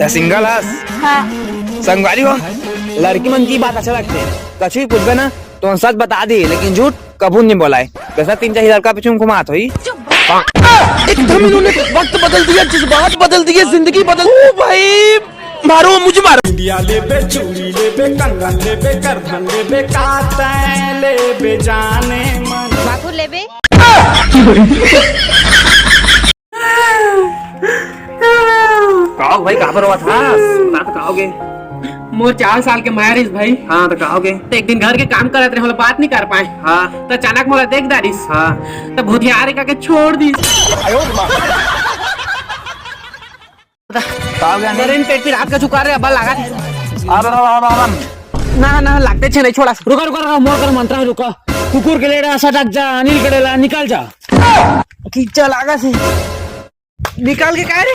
Single हस हाँ। संगवारी हो लड़की मन की बात अच्छा लगते है कछु भी पूछबे ना तो सच बता दी लेकिन झूठ कबूल नहीं बोलाए वैसा 3-4 लड़का पीछे घुमात हुई एकदम इन्होंने वक्त बदल दिया, जज्बात बदल दिए, जिंदगी बदल। ओ भाई मारो मुझे मारो। इंडिया लेबे चूड़ी लेबे कंगन लेबे करधन लेबे कातैं लेबे जाने मन बाकू लेबे कहो भाई कहाँ पर हुआ था ना तो कहोगे मोर 4 साल के मैरिज भाई। हाँ तो कहोगे तो एक दिन घर के काम करत रहे होला बात नहीं कर पाए। हाँ तो अचानक मोला देख दारिस। हाँ तो भूतियारी का के छोड़ दी। कहोगे मेरे पेट पे रात का चुका रहे अब लगा अब ना ना लगते छे नहीं छोड़ा। रुका रुका रुका मोर कर मंत्र में रुका। कुकुर के लेड़ा सटक जा अनिल के लेड़ा निकल जा। खींचा लागा से निकाल के कह रहे